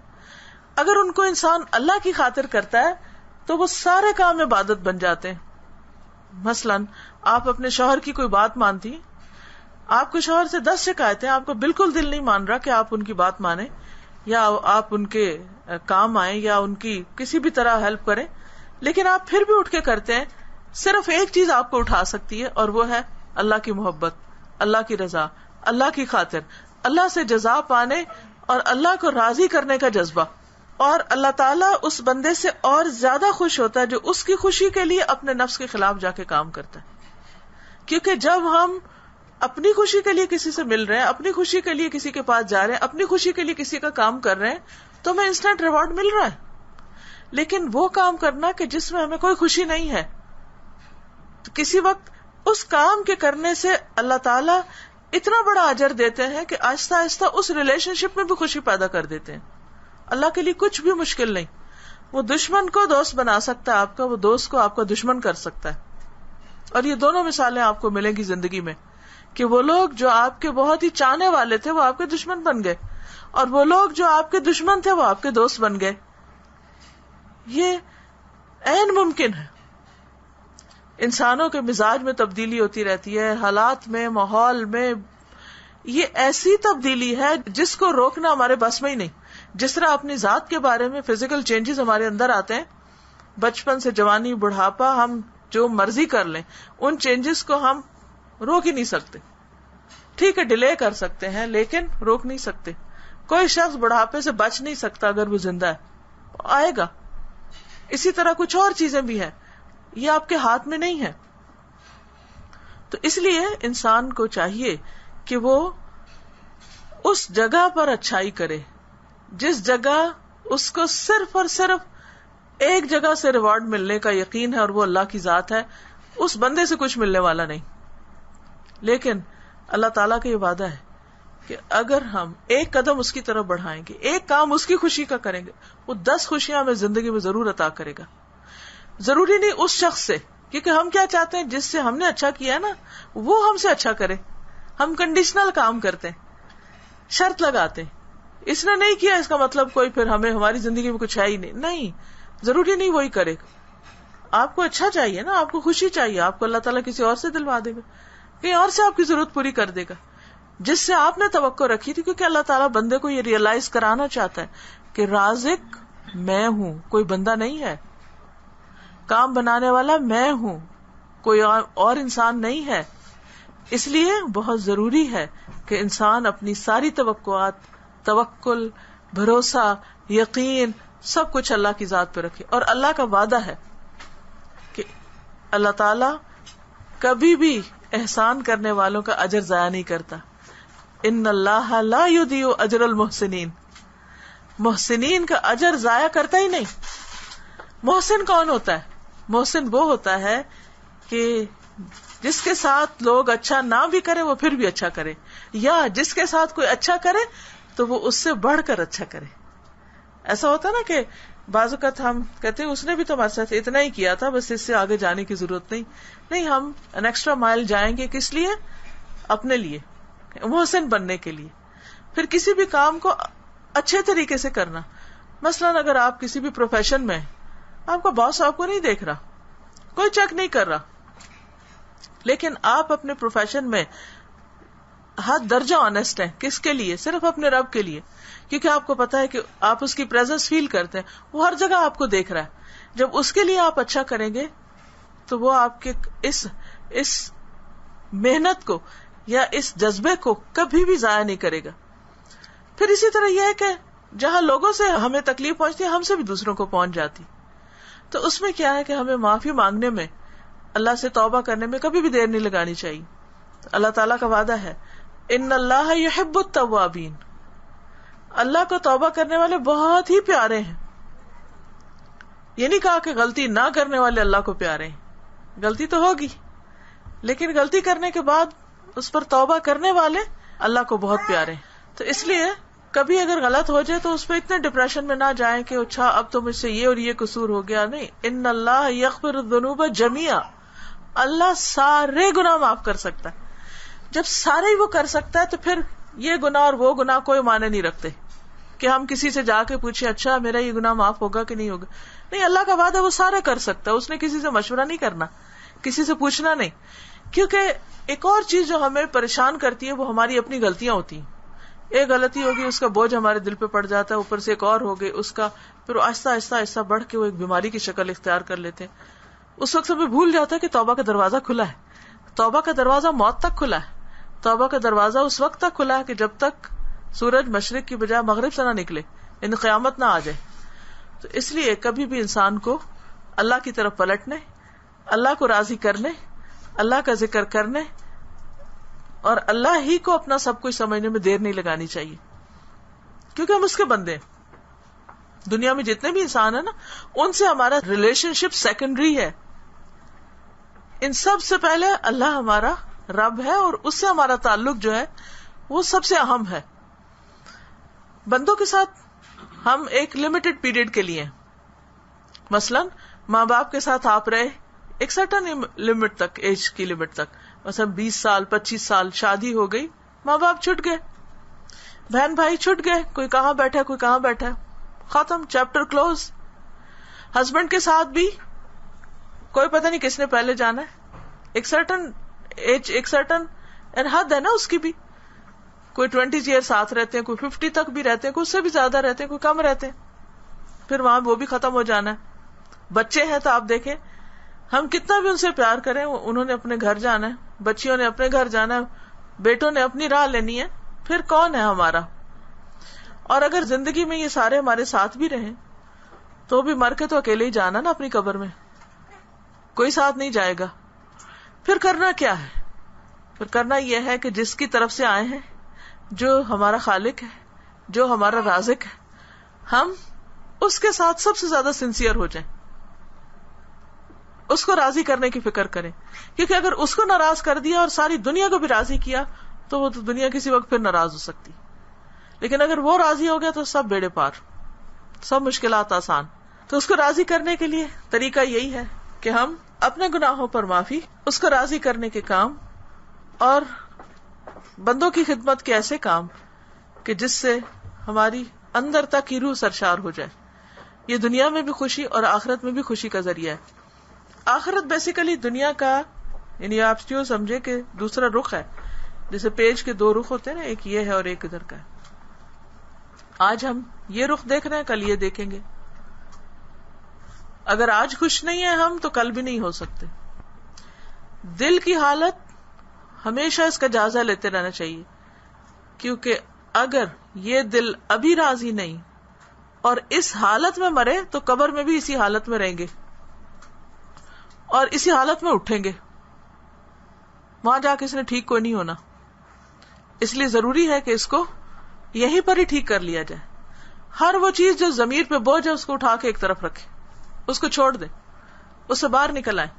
اگر ان کو انسان اللہ کی خاطر کرتا ہے تو وہ سارے کام عبادت بن جاتے ہیں. مثلاً آپ اپنے شوہر کی کوئی بات مانتی، آپ کو شوہر سے 10 شکایتیں، آپ کو بالکل دل نہیں مان رہا کہ آپ ان کی بات مانیں یا آپ ان کے کام آئیں یا ان کی کسی بھی طرح ہیلپ کریں، لیکن آپ پھر بھی اٹھ کے کرتے ہیں. صرف ایک چیز آپ کو اٹھا سکتی ہے، اور وہ ہے اللہ کی محبت، اللہ کی رضا، اللہ کی خاطر، اللہ سے جزا پانے اور اللہ کو راضی کرنے کا جذبہ. اور اللہ تعالیٰ اس بندے سے اور زیادہ خوش ہوتا ہے جو اس کی خوشی کے لیے اپنے نفس کے خلاف جا کے کام کرتا ہے. کیونکہ جب ہم اپنی خوشی کے لیے کسی سے مل رہے ہیں، اپنی خوشی کے لیے کسی کے پاس جا رہے ہیں، اپنی خوشی کے لیے کسی کا کام کر رہے ہیں، تو ہمیں انسٹنٹ ریوارڈ مل رہا ہے. لیکن وہ کام کرنا کہ جس میں ہمیں کوئی خوشی نہیں ہے، تو کسی وقت اس کام کے کرنے سے اللہ تعالیٰ اتنا بڑا اجر دیتے ہیں کہ آہستہ آہستہ اس ریلیشن شپ میں بھی خوشی پیدا کر دیتے ہیں. اللہ کے لیے کچھ بھی مشکل نہیں. وہ دشمن کو دوست بنا سکتا ہے آپ کا، وہ دوست کو آپ کا دشمن کر سکتا ہے. اور یہ دونوں مثالیں آپ کو ملیں گی زندگی میں، کہ وہ لوگ جو آپ کے بہت ہی چاہنے والے تھے وہ آپ کے دشمن بن گئے، اور وہ لوگ جو آپ کے دشمن تھے وہ آپ کے دوست بن گئے. یہ عین ممکن ہے. انسانوں کے مزاج میں تبدیلی ہوتی رہتی ہے، حالات میں، ماحول میں. یہ ایسی تبدیلی ہے جس کو روکنا ہمارے بس میں ہی نہیں. جس طرح اپنی ذات کے بارے میں فزیکل چینجز ہمارے اندر آتے ہیں، بچپن سے جوانی بڑھاپا، ہم جو مرضی کر لیں، ان چینجز کو ہم روک ہی نہیں سکتے. ٹھیک ہے ڈیلے کر سکتے ہیں لیکن روک نہیں سکتے. کوئی شخص بڑھاپے سے بچ نہیں سکتا اگر وہ زندہ ہے، آئے گا. اسی طرح کچھ اور چیزیں بھی ہیں، یہ آپ کے ہاتھ میں نہیں ہے. تو اس لیے انسان کو چاہیے کہ وہ اس جگہ پر اچھائی کرے جس جگہ اس کو صرف اور صرف ایک جگہ سے ریوارڈ ملنے کا یقین ہے، اور وہ اللہ کی ذات ہے. اس بندے سے کچھ ملنے والا نہیں. لیکن اللہ تعالیٰ کا یہ وعدہ ہے کہ اگر ہم ایک قدم اس کی طرف بڑھائیں گے، ایک کام اس کی خوشی کا کریں گے، وہ 10 خوشیاں ہمیں زندگی میں ضرور عطا کرے گا. ضروری نہیں اس شخص سے، کیونکہ ہم کیا چاہتے ہیں جس سے ہم نے اچھا کیا ہے نا وہ ہم سے اچھا کرے. ہم کنڈیشنل کام کرتے ہیں، شرط لگاتے ہیں. اس نے نہیں کیا اس کا مطلب کوئی پھر ہمیں ہماری زندگی میں کچھ ہے ہی نہیں. نہیں، ضروری نہیں وہی کرے. آپ کو اچھا چاہیے نا، آپ کو خوشی چاہیے، آپ کو اللہ تعالیٰ کسی اور سے دلوا دے گا، کہیں اور سے آپ کی ضرورت پوری کر دے گا جس سے آپ نے توقع رکھی تھی. کیونکہ اللہ تعالیٰ بندے کو یہ ریئلائز کرانا چاہتا ہے کہ رازق میں ہوں، کوئی بندہ نہیں ہے. کام بنانے والا میں ہوں، کوئی اور انسان نہیں ہے. اس لیے بہت ضروری ہے کہ انسان اپنی ساری توقعات، توکل، بھروسہ، یقین، سب کچھ اللہ کی ذات پہ رکھے. اور اللہ کا وعدہ ہے کہ اللہ تعالی کبھی بھی احسان کرنے والوں کا اجر ضائع نہیں کرتا. ان اللہ لا یضیع اجر المحسنین، محسنین کا اجر ضائع کرتا ہی نہیں. محسن کون ہوتا ہے؟ محسن وہ ہوتا ہے کہ جس کے ساتھ لوگ اچھا نہ بھی کرے وہ پھر بھی اچھا کرے، یا جس کے ساتھ کوئی اچھا کرے تو وہ اس سے بڑھ کر اچھا کرے. ایسا ہوتا نا کہ بعض اوقات ہم کہتے ہیں اس نے بھی تو ہمارے ساتھ اتنا ہی کیا تھا، بس اس سے آگے جانے کی ضرورت نہیں. نہیں، ہم این ایکسٹرا مائل جائیں گے. کس لیے؟ اپنے لیے، محسن بننے کے لیے. پھر کسی بھی کام کو اچھے طریقے سے کرنا. مثلاً اگر آپ کسی بھی پروفیشن میں، آپ کا باس آپ کو نہیں دیکھ رہا، کوئی چیک نہیں کر رہا، لیکن آپ اپنے پروفیشن میں حد درجہ آنےسٹ ہیں. کس کے لیے؟ صرف اپنے رب کے لیے. کیونکہ آپ کو پتا ہے کہ آپ اس کی پریزنس فیل کرتے ہیں، وہ ہر جگہ آپ کو دیکھ رہا ہے. جب اس کے لیے آپ اچھا کریں گے تو وہ آپ کے اس محنت کو یا اس جذبے کو کبھی بھی ضائع نہیں کرے گا. پھر اسی طرح یہ ہے کہ جہاں لوگوں سے ہمیں تکلیف پہنچتی ہے ہم سے بھی دوسروں کو پہنچ جاتی. تو اس میں کیا ہے کہ ہمیں معافی مانگنے میں، اللہ سے توبہ کرنے میں کبھی بھی دیر نہیں لگانی چاہیے. اللہ تعالیٰ کا وعدہ ہے ان اللہ یحب التوابین، اللہ کو توبہ کرنے والے بہت ہی پیارے ہیں. یہ نہیں کہا کہ غلطی نہ کرنے والے اللہ کو پیارے ہیں، غلطی تو ہوگی لیکن غلطی کرنے کے بعد اس پر توبہ کرنے والے اللہ کو بہت پیارے ہیں. تو اس لیے کبھی اگر غلط ہو جائے تو اس پہ اتنے ڈپریشن میں نہ جائیں کہ اچھا اب تو مجھ سے یہ اور یہ قصور ہو گیا. نہیں، ان اللہ یغفر الذنوب جميعا، اللہ سارے گناہ معاف کر سکتا ہے. جب سارے ہی وہ کر سکتا ہے تو پھر یہ گناہ اور وہ گناہ کوئی معنی نہیں رکھتے کہ ہم کسی سے جا کے پوچھیں اچھا میرا یہ گناہ معاف ہوگا کہ نہیں ہوگا. نہیں، اللہ کا وعدہ وہ سارا کر سکتا ہے. اس نے کسی سے مشورہ نہیں کرنا، کسی سے پوچھنا نہیں. کیونکہ ایک اور چیز جو ہمیں پریشان کرتی ہے وہ ہماری اپنی غلطیاں ہوتی ہیں. ایک غلطی ہوگی، اس کا بوجھ ہمارے دل پہ پڑ جاتا ہے، اوپر سے ایک اور ہو گئی اس کا، پھر آہستہ آہستہ آہستہ بڑھ کے وہ ایک بیماری کی شکل اختیار کر لیتے ہیں. اس وقت ہمیں بھول جاتا ہے کہ توبہ کا دروازہ کھلا ہے. توبہ کا دروازہ موت تک کھلا ہے. توبہ کا دروازہ اس وقت تک کھلا ہے کہ جب تک سورج مشرق کی بجائے مغرب سے نہ نکلے، یعنی قیامت نہ آ جائے. تو اس لیے کبھی بھی انسان کو اللہ کی طرف پلٹنے، اللہ کو راضی کرنے، اللہ کا ذکر کرنے اور اللہ ہی کو اپنا سب کچھ سمجھنے میں دیر نہیں لگانی چاہیے. کیونکہ ہم اس کے بندے ہیں. دنیا میں جتنے بھی انسان ہیں نا، ان سے ہمارا ریلیشن شپ سیکنڈری ہے. ان سب سے پہلے اللہ ہمارا رب ہے اور اس سے ہمارا تعلق جو ہے وہ سب سے اہم ہے. بندوں کے ساتھ ہم ایک لمیٹڈ پیریڈ کے لیے، مثلا ماں باپ کے ساتھ آپ رہے ایک سرٹن لمٹ تک، ایج کی لمٹ تک، مثلا 20 سال 25 سال، شادی ہو گئی، ماں باپ چھٹ گئے، بہن بھائی چھٹ گئے، کوئی کہاں بیٹھا کوئی کہاں بیٹھا، ختم، چیپٹر کلوز. ہسبینڈ کے ساتھ بھی کوئی پتہ نہیں کس نے پہلے جانا ہے. ایک سرٹن ایج، ایک سرٹن حد ہے نا اس کی بھی. کوئی 20 ایئر ساتھ رہتے ہیں، کوئی 50 تک بھی رہتے ہیں، کوئی اس سے بھی زیادہ رہتے ہیں، کوئی کم رہتے ہیں، پھر وہاں وہ بھی ختم ہو جانا ہے. بچے ہیں تو آپ دیکھیں ہم کتنا بھی ان سے پیار کریں، انہوں نے اپنے گھر جانا ہے، بچیوں نے اپنے گھر جانا ہے، بیٹوں نے اپنی راہ لینی ہے، پھر کون ہے ہمارا؟ اور اگر زندگی میں یہ سارے ہمارے ساتھ بھی رہیں تو بھی مر کے تو اکیلے ہی جانا نا اپنی قبر میں، کوئی ساتھ نہیں جائے گا. پھر کرنا کیا ہے؟ پھر کرنا یہ ہے کہ جس کی طرف سے آئے ہیں، جو ہمارا خالق ہے، جو ہمارا رازق ہے، ہم اس کے ساتھ سب سے زیادہ سنسیئر ہو جائیں، اس کو راضی کرنے کی فکر کریں. کیونکہ اگر اس کو ناراض کر دیا اور ساری دنیا کو بھی راضی کیا تو وہ تو دنیا کسی وقت پھر ناراض ہو سکتی. لیکن اگر وہ راضی ہو گیا تو سب بیڑے پار، سب مشکلات آسان. تو اس کو راضی کرنے کے لیے طریقہ یہی ہے کہ ہم اپنے گناہوں پر معافی، اس کو راضی کرنے کے کام اور بندوں کی خدمت کے ایسے کام کہ جس سے ہماری اندر تک ہی روح سرشار ہو جائے. یہ دنیا میں بھی خوشی اور آخرت میں بھی خوشی کا ذریعہ ہے. آخرت بیسیکلی دنیا کا، یعنی آپ یوں سمجھے کہ دوسرا رخ ہے. جیسے پیج کے 2 رخ ہوتے ہیں نا، ایک یہ ہے اور ایک ادھر کا ہے. آج ہم یہ رخ دیکھ رہے ہیں، کل یہ دیکھیں گے. اگر آج خوش نہیں ہیں ہم تو کل بھی نہیں ہو سکتے. دل کی حالت ہمیشہ اس کا جائزہ لیتے رہنا چاہیے، کیونکہ اگر یہ دل ابھی راضی نہیں اور اس حالت میں مرے تو قبر میں بھی اسی حالت میں رہیں گے اور اسی حالت میں اٹھیں گے. وہاں جا کے اس نے ٹھیک کوئی نہیں ہونا. اس لیے ضروری ہے کہ اس کو یہیں پر ہی ٹھیک کر لیا جائے. ہر وہ چیز جو ضمیر پہ بوجھ ہے اس کو اٹھا کے ایک طرف رکھے، اس کو چھوڑ دیں، اس سے باہر نکل آئیں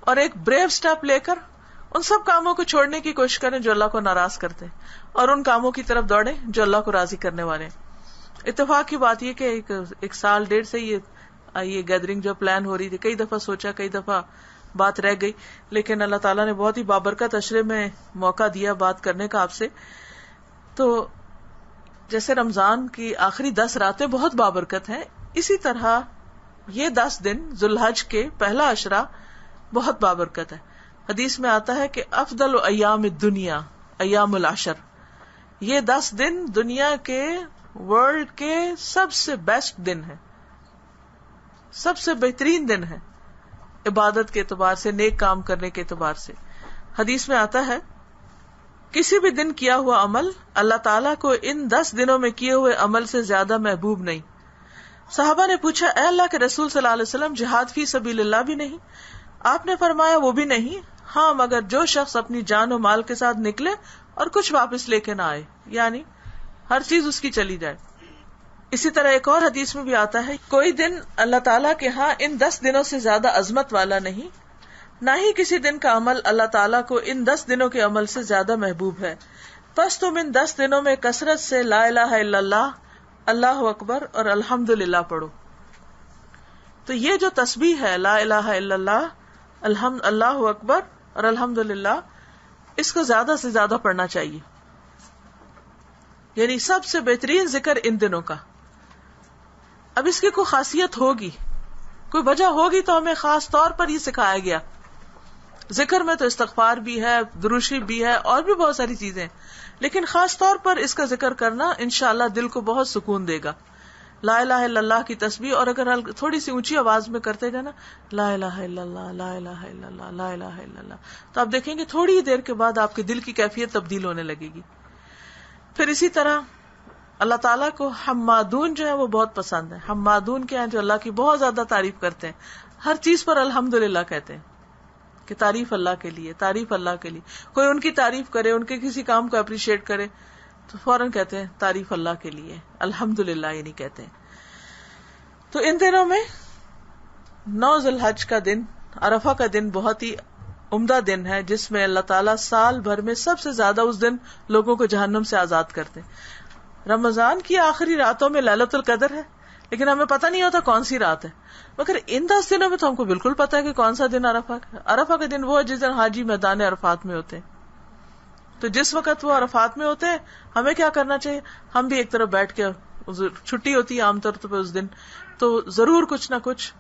اور ایک بریو سٹیپ لے کر ان سب کاموں کو چھوڑنے کی کوشش کریں جو اللہ کو ناراض کرتے ہیں، اور ان کاموں کی طرف دوڑیں جو اللہ کو راضی کرنے والے ہیں. اتفاق کی بات یہ کہ ایک سال 1.5 سے یہ گیدرنگ جو پلان ہو رہی تھی، کئی دفعہ سوچا، کئی دفعہ بات رہ گئی، لیکن اللہ تعالیٰ نے بہت ہی بابرکت عشرے میں موقع دیا بات کرنے کا آپ سے. تو جیسے رمضان کی آخری 10 راتیں بہت بابرکت ہیں، اسی طرح یہ 10 دن ذوالحج کے پہلا عشرہ بہت بابرکت ہے. حدیث میں آتا ہے کہ افضل ایام الدنیا ایام العشر. یہ 10 دن دنیا کے، ورلڈ کے سب سے بیسٹ دن ہے، سب سے بہترین دن ہے. عبادت کے اعتبار سے، نیک کام کرنے کے اعتبار سے. حدیث میں آتا ہے کسی بھی دن کیا ہوا عمل اللہ تعالیٰ کو ان 10 دنوں میں کیے ہوئے عمل سے زیادہ محبوب نہیں. صحابہ نے پوچھا اے اللہ کے رسول صلی اللہ علیہ وسلم جہاد فی سبیل اللہ بھی نہیں؟ آپ نے فرمایا وہ بھی نہیں، ہاں مگر جو شخص اپنی جان و مال کے ساتھ نکلے اور کچھ واپس لے کے نہ آئے، یعنی ہر چیز اس کی چلی جائے. اسی طرح ایک اور حدیث میں بھی آتا ہے کوئی دن اللہ تعالیٰ کے ہاں ان 10 دنوں سے زیادہ عظمت والا نہیں، نہ ہی کسی دن کا عمل اللہ تعالیٰ کو ان 10 دنوں کے عمل سے زیادہ محبوب ہے. پس تم ان 10 دنوں میں کثرت سے لا الہ الا اللہ، اللہ اکبر اور الحمدللہ پڑھو. تو یہ جو تسبیح ہے لا الہ الا اللہ، اللہ اکبر اور الحمدللہ، اس کو زیادہ سے زیادہ پڑھنا چاہیے. یعنی سب سے بہترین ذکر ان دنوں کا. اب اس کی کوئی خاصیت ہوگی، کوئی وجہ ہوگی تو ہمیں خاص طور پر یہ سکھایا گیا. ذکر میں تو استغفار بھی ہے، درود شریف بھی ہے، اور بھی بہت ساری چیزیں، لیکن خاص طور پر اس کا ذکر کرنا انشاءاللہ دل کو بہت سکون دے گا. لا الہ الا اللہ کی تسبیح، اور اگر تھوڑی سی اونچی آواز میں کرتے جانا لا الہ الا اللہ لا الہ الا اللہ لا الہ الا اللہ، تو آپ دیکھیں گے تھوڑی ہی دیر کے بعد آپ کے دل کی کیفیت تبدیل ہونے لگے گی. پھر اسی طرح اللہ تعالیٰ کو حمادون جو ہے وہ بہت پسند ہے. حمادون کے ہیں جو اللہ کی بہت زیادہ تعریف کرتے ہیں، ہر چیز پر الحمدللہ کہتے ہیں کہ تعریف اللہ کے لیے، تعریف اللہ کے لیے. کوئی ان کی تعریف کرے، ان کے کسی کام کو اپریشیٹ کرے تو فوراً کہتے ہیں تعریف اللہ کے لیے، الحمدللہ یہ نہیں کہتے ہیں. تو ان دنوں میں 9 ذی الحج کا دن، عرفہ کا دن بہت ہی عمدہ دن ہے، جس میں اللہ تعالیٰ سال بھر میں سب سے زیادہ اس دن لوگوں کو جہنم سے آزاد کرتے. رمضان کی آخری راتوں میں لیلۃ القدر ہے، لیکن ہمیں پتہ نہیں ہوتا کون سی رات ہے. مگر ان 10 دنوں میں تو ہم کو بالکل پتا ہے کہ کون سا دن عرفہ کا. عرفہ کا دن وہ ہے جس دن حاجی میدان عرفات میں ہوتے ہیں. تو جس وقت وہ عرفات میں ہوتے ہیں ہمیں کیا کرنا چاہیے؟ ہم بھی ایک طرف بیٹھ کے، چھٹی ہوتی ہے عام طور پہ اس دن، تو ضرور کچھ نہ کچھ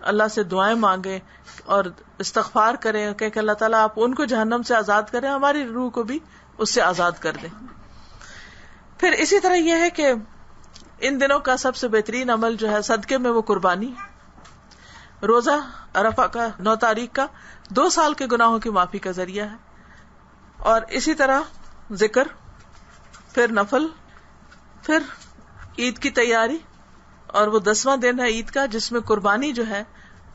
اللہ سے دعائیں مانگیں اور استغفار کریں کہ اللہ تعالیٰ آپ ان کو جہنم سے آزاد کریں، ہماری روح کو بھی اس سے آزاد کر دیں. پھر اسی طرح یہ ہے کہ ان دنوں کا سب سے بہترین عمل جو ہے صدقے میں وہ قربانی. روزہ عرفہ کا 9 تاریخ کا 2 سال کے گناہوں کی معافی کا ذریعہ ہے. اور اسی طرح ذکر، پھر نفل، پھر عید کی تیاری، اور وہ 10واں دن ہے عید کا جس میں قربانی جو ہے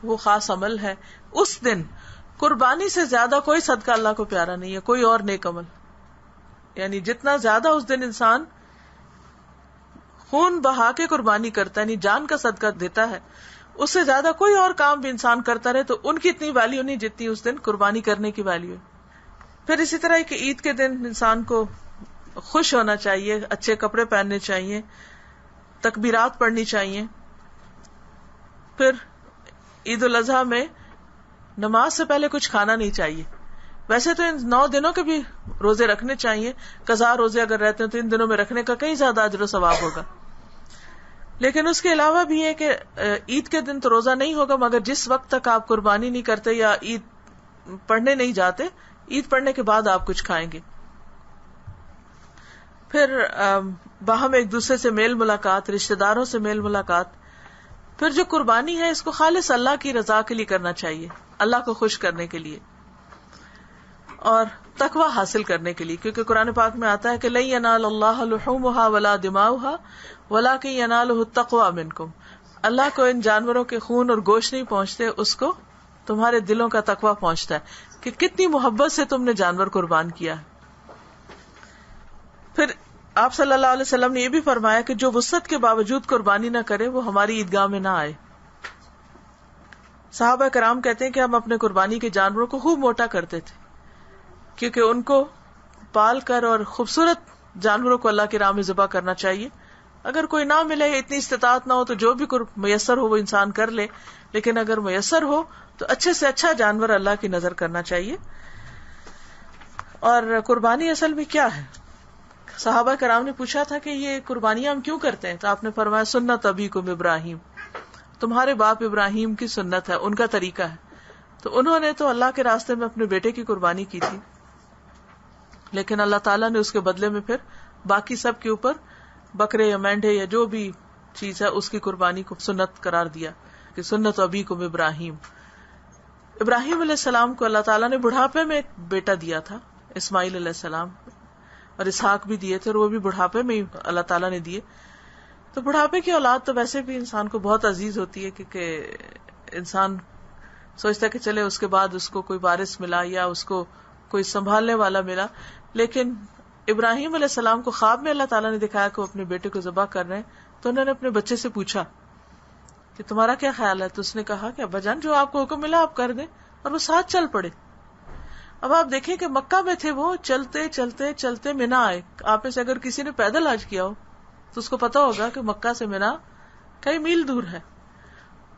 وہ خاص عمل ہے. اس دن قربانی سے زیادہ کوئی صدقہ اللہ کو پیارا نہیں ہے، کوئی اور نیک عمل. یعنی جتنا زیادہ اس دن انسان خون بہا کے قربانی کرتا ہے، یعنی جان کا صدقہ دیتا ہے، اس سے زیادہ کوئی اور کام بھی انسان کرتا رہے تو ان کی اتنی ویلیو نہیں جتنی اس دن قربانی کرنے کی ویلیو ہے. پھر اسی طرح کہ عید کے دن انسان کو خوش ہونا چاہیے، اچھے کپڑے پہننے چاہیے، تکبیرات پڑھنی چاہیے. پھر عید الاضحیٰ میں نماز سے پہلے کچھ کھانا نہیں چاہیے. ویسے تو ان 9 دنوں کے بھی روزے رکھنے چاہیے، قضا روزے اگر رہتے ہیں تو ان دنوں میں رکھنے کا کہیں زیادہ اجر و ثواب ہوگا. لیکن اس کے علاوہ بھی ہے کہ عید کے دن تو روزہ نہیں ہوگا، مگر جس وقت تک آپ قربانی نہیں کرتے یا عید پڑھنے نہیں جاتے، عید پڑھنے کے بعد آپ کچھ کھائیں گے. پھر باہم ایک دوسرے سے میل ملاقات، رشتہ داروں سے میل ملاقات. پھر جو قربانی ہے اس کو خالص اللہ کی رضا کے لیے کرنا چاہیے، اللہ کو خوش کرنے کے لیے اور تقوی حاصل کرنے کے لیے، کیونکہ قرآن پاک میں آتا ہے کہ لن ینال اللہ لحومها ولا دماؤها ولکن ینالہ التقوی منکم. اللہ کو ان جانوروں کے خون اور گوشت نہیں پہنچتے، اس کو تمہارے دلوں کا تقوی پہنچتا ہے کہ کتنی محبت سے تم نے جانور قربان کیا ہے. پھر آپ صلی اللہ علیہ وسلم نے یہ بھی فرمایا کہ جو وسعت کے باوجود قربانی نہ کرے وہ ہماری عیدگاہ میں نہ آئے. صحابہ کرام کہتے ہیں کہ ہم اپنے قربانی کے جانوروں کو خوب موٹا کرتے تھے، کیونکہ ان کو پال کر اور خوبصورت جانوروں کو اللہ کی راہ میں ذبح کرنا چاہیے. اگر کوئی نہ ملے، اتنی استطاعت نہ ہو تو جو بھی میسر ہو وہ انسان کر لے، لیکن اگر میسر ہو تو اچھے سے اچھا جانور اللہ کی نظر کرنا چاہیے. اور قربانی اصل میں کیا ہے؟ صحابہ کرام نے پوچھا تھا کہ یہ قربانیاں ہم کیوں کرتے ہیں؟ تو آپ نے فرمایا سنت ابیکم ابراہیم، تمہارے باپ ابراہیم کی سنت ہے، ان کا طریقہ ہے. تو انہوں نے تو اللہ کے راستے میں اپنے بیٹے کی قربانی کی تھی، لیکن اللہ تعالیٰ نے اس کے بدلے میں پھر باقی سب کے اوپر بکرے یا مینڈے یا جو بھی چیز ہے اس کی قربانی کو سنت قرار دیا کہ سنت ابیکم ابراہیم. ابراہیم علیہ السلام کو اللہ تعالیٰ نے بڑھاپے میں ایک بیٹا دیا تھا، اسماعیل علیہ السلام، اور اسحاق بھی دیے تھے، اور وہ بھی بڑھاپے میں ہی اللہ تعالیٰ نے دیے. تو بڑھاپے کی اولاد تو ویسے بھی انسان کو بہت عزیز ہوتی ہے، کیونکہ انسان سوچتا ہے کہ چلے اس کے بعد اس کو کوئی وارث ملا یا اس کو کوئی سنبھالنے والا ملا. لیکن ابراہیم علیہ السلام کو خواب میں اللہ تعالیٰ نے دکھایا کہ وہ اپنے بیٹے کو ذبح کر رہے ہیں، تو انہوں نے اپنے بچے سے پوچھا کہ تمہارا کیا خیال ہے؟ تو اس نے کہا کہ ابا جان جو آپ کو حکم ملا آپ کر دیں، اور وہ ساتھ چل پڑے. اب آپ دیکھیں کہ مکہ میں تھے، وہ چلتے چلتے چلتے مینا آئے. آپ میں سے اگر کسی نے پیدل حج کیا ہو تو اس کو پتا ہوگا کہ مکہ سے مینا کئی میل دور ہے،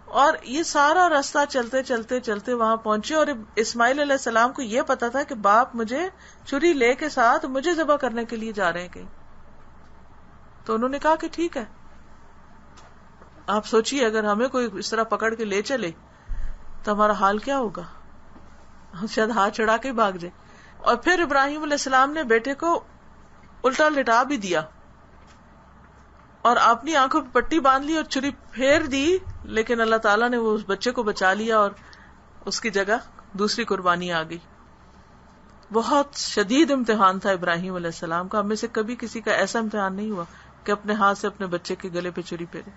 اور یہ سارا راستہ چلتے چلتے چلتے وہاں پہنچے. اور اسماعیل علیہ السلام کو یہ پتا تھا کہ باپ مجھے چھری لے کے ساتھ مجھے ذبح کرنے کے لیے جا رہے ہیں کہیں. تو انہوں نے کہا کہ ٹھیک ہے. آپ سوچیے اگر ہمیں کوئی اس طرح پکڑ کے لے چلے تو ہمارا حال کیا ہوگا؟ ہم شاید ہاتھ چڑھا کے بھاگ جائے. اور پھر ابراہیم علیہ السلام نے بیٹے کو الٹا لٹا بھی دیا اور اپنی آنکھوں پہ پٹی باندھ لی اور چھری پھیر دی، لیکن اللہ تعالیٰ نے وہ اس بچے کو بچا لیا اور اس کی جگہ دوسری قربانی آ گئی. بہت شدید امتحان تھا ابراہیم علیہ السلام کا. ہم میں سے کبھی کسی کا ایسا امتحان نہیں ہوا کہ اپنے ہاتھ سے اپنے بچے کے گلے پہ چھری پھیرے.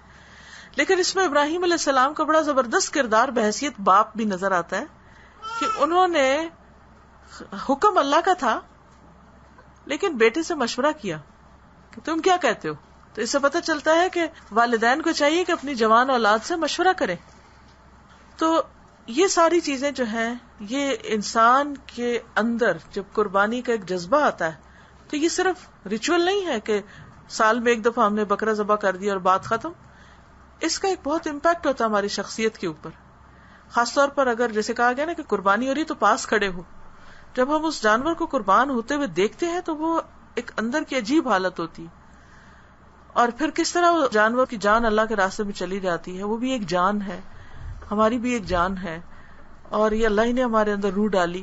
لیکن اس میں ابراہیم علیہ السلام کا بڑا زبردست کردار بحیثیت باپ بھی نظر آتا ہے کہ انہوں نے حکم اللہ کا تھا لیکن بیٹے سے مشورہ کیا کہ تم کیا کہتے ہو. تو اس سے پتہ چلتا ہے کہ والدین کو چاہیے کہ اپنی جوان اولاد سے مشورہ کریں. تو یہ ساری چیزیں جو ہیں یہ انسان کے اندر جب قربانی کا ایک جذبہ آتا ہے تو یہ صرف ریچول نہیں ہے کہ سال میں ایک دفعہ ہم نے بکرا ذبح کر دیا اور بات ختم. اس کا ایک بہت امپیکٹ ہوتا ہے ہماری شخصیت کے اوپر، خاص طور پر اگر جیسے کہا گیا نا کہ قربانی ہو رہی تو پاس کھڑے ہو. جب ہم اس جانور کو قربان ہوتے ہوئے دیکھتے ہیں تو وہ ایک اندر کی عجیب حالت ہوتی ہے. اور پھر کس طرح وہ جانور کی جان اللہ کے راستے میں چلی جاتی ہے. وہ بھی ایک جان ہے، ہماری بھی ایک جان ہے، اور یہ اللہ ہی نے ہمارے اندر روح ڈالی،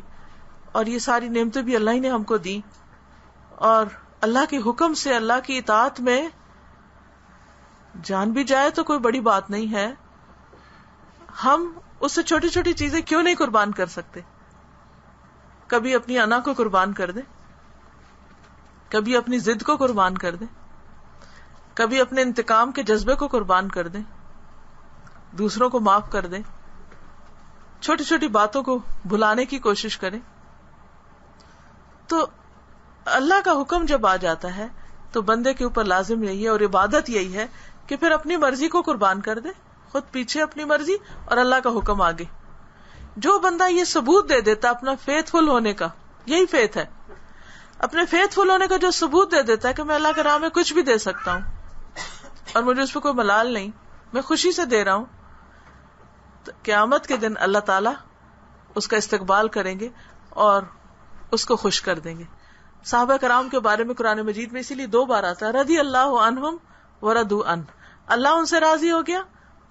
اور یہ ساری نعمتیں بھی اللہ ہی نے ہم کو دی. اور اللہ کے حکم سے اللہ کی اطاعت میں جان بھی جائے تو کوئی بڑی بات نہیں ہے. ہم اس سے چھوٹی چھوٹی چیزیں کیوں نہیں قربان کر سکتے؟ کبھی اپنی انا کو قربان کر دیں، کبھی اپنی ضد کو قربان کر دیں، کبھی اپنے انتقام کے جذبے کو قربان کر دیں، دوسروں کو معاف کر دیں، چھوٹی چھوٹی باتوں کو بھلانے کی کوشش کریں. تو اللہ کا حکم جب آ جاتا ہے تو بندے کے اوپر لازم یہی ہے اور عبادت یہی ہے کہ پھر اپنی مرضی کو قربان کر دے، خود پیچھے اپنی مرضی اور اللہ کا حکم آگے. جو بندہ یہ ثبوت دے دیتا اپنا فیتھ فل ہونے کا، یہی فیتھ ہے، اپنے فیتھ فل ہونے کا جو ثبوت دے دیتا ہے کہ میں اللہ کے راہ میں کچھ بھی دے سکتا ہوں اور مجھے اس پہ کوئی ملال نہیں، میں خوشی سے دے رہا ہوں، تو قیامت کے دن اللہ تعالیٰ اس کا استقبال کریں گے اور اس کو خوش کر دیں گے. صحابہ کرام کے بارے میں قرآن مجید میں اسی لیے 2 بار آتا ہے رضی اللہ عنہم ورضوا عنہ. اللہ ان سے راضی ہو گیا،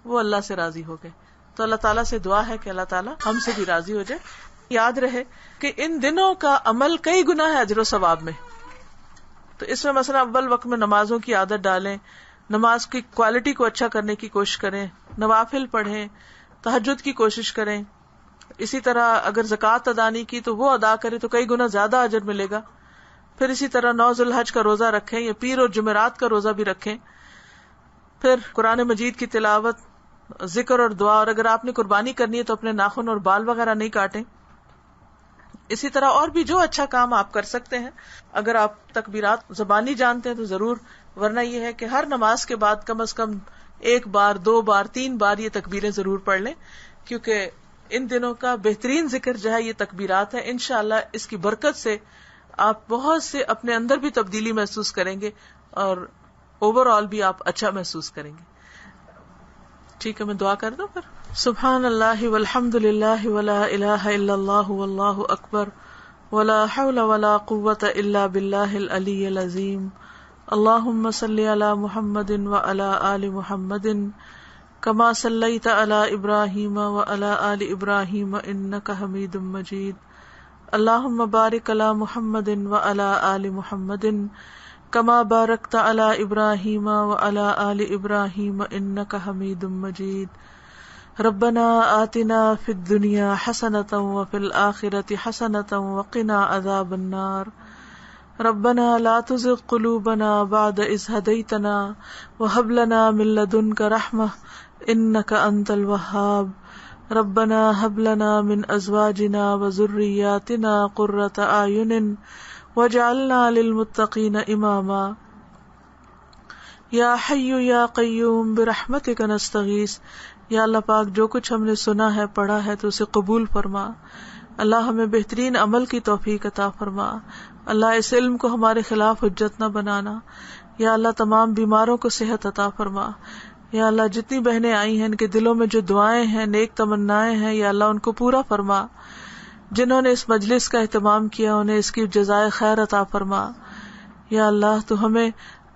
وہ اللہ سے راضی ہو گئے. تو اللہ تعالیٰ سے دعا ہے کہ اللہ تعالیٰ ہم سے بھی راضی ہو جائے. یاد رہے کہ ان دنوں کا عمل کئی گنا ہے اجر و ثواب میں. تو اس میں مثلا اول وقت میں نمازوں کی عادت ڈالیں، نماز کی کوالٹی کو اچھا کرنے کی کوشش کریں، نوافل پڑھیں، تہجد کی کوشش کریں. اسی طرح اگر زکوٰۃ ادا نہیں کی تو وہ ادا کرے تو کئی گنا زیادہ اجر ملے گا. پھر اسی طرح 9 ذی الحج کا روزہ رکھیں یا پیر اور جمعرات کا روزہ بھی رکھیں. پھر قرآن مجید کی تلاوت، ذکر اور دعا. اور اگر آپ نے قربانی کرنی ہے تو اپنے ناخن اور بال وغیرہ نہیں کاٹیں. اسی طرح اور بھی جو اچھا کام آپ کر سکتے ہیں، اگر آپ تکبیرات زبانی جانتے ہیں تو ضرور، ورنہ یہ ہے کہ ہر نماز کے بعد کم از کم 1 بار 2 بار 3 بار یہ تکبیریں ضرور پڑھ لیں، کیونکہ ان دنوں کا بہترین ذکر جو ہے یہ تکبیرات ہے. انشاءاللہ اس کی برکت سے آپ بہت سے اپنے اندر بھی تبدیلی محسوس کریں گے اور اوور آل بھی آپ اچھا محسوس کریں گے. ٹھیک ہے، میں دعا کر دوں پھر. سبحان اللہ والحمد للہ ولا الہ الا اللہ واللہ اکبر ولا حول ولا قوة الا باللہ العلی العظیم. اللہم صلی علی محمد وعلی آل محمد کما صلیت علی ابراہیم وعلی آل ابراہیم انک حمید مجید. اللہم بارک علی محمد وعلی آل محمد کما بارکت علی ابراہیم وعلی آل ابراہیم انک حمید مجید. ربنا آتنا فی الدنیا حسنۃ وفی الآخرۃ حسنۃ وقنا عذاب النار ربنا لا تزغ قلوبنا بعد إذ هديتنا وهب لنا من لدنك رحمة إنك أنت الوهاب ربنا هب لنا من أزواجنا وذرياتنا قرة أعين واجعلنا للمتقين إماما یا حی یا قیوم برحمتک نستغیث. یا اللہ پاک جو کچھ ہم نے سنا ہے پڑھا ہے تو اسے قبول فرما. اللہ ہمیں بہترین عمل کی توفیق عطا فرما. اللہ اس علم کو ہمارے خلاف حجت نہ بنانا. یا اللہ تمام بیماروں کو صحت عطا فرما. یا اللہ جتنی بہنیں آئی ہیں ان کے دلوں میں جو دعائیں ہیں نیک تمنائیں ہیں یا اللہ ان کو پورا فرما. جنہوں نے اس مجلس کا اہتمام کیا انہیں اس کی جزائے خیر عطا فرما. یا اللہ تو ہمیں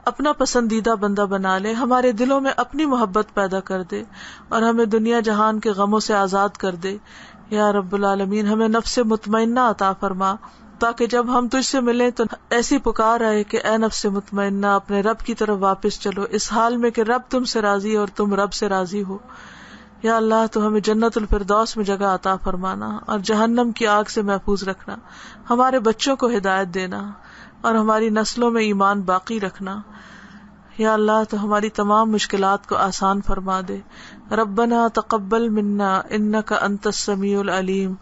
اپنا پسندیدہ بندہ بنا لے, ہمارے دلوں میں اپنی محبت پیدا کر دے اور ہمیں دنیا جہان کے غموں سے آزاد کر دے. یا رب العالمین ہمیں نفس مطمئنہ عطا فرما تاکہ جب ہم تجھ سے ملیں تو ایسی پکار آئے کہ اے نفس مطمئنہ اپنے رب کی طرف واپس چلو, اس حال میں کہ رب تم سے راضی اور تم رب سے راضی ہو. یا اللہ تو ہمیں جنت الفردوس میں جگہ عطا فرمانا اور جہنم کی آگ سے محفوظ رکھنا. ہمارے بچوں کو ہدایت دینا اور ہماری نسلوں میں ایمان باقی رکھنا. یا اللہ تو ہماری تمام مشکلات کو آسان فرما دے. ربنا تقبل منا انک انت السمیع العلیم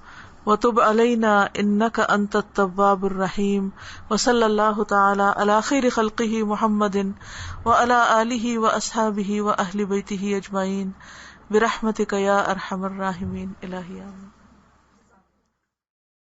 وتب علینا انک انت التواب الرحیم. وصلی اللہ تعالی علی خیر خلقہ محمد وعلی آلہ واصحابہ واہل بیتہ اجمعین برحمتک یا ارحم الراحمین. الہی آمین.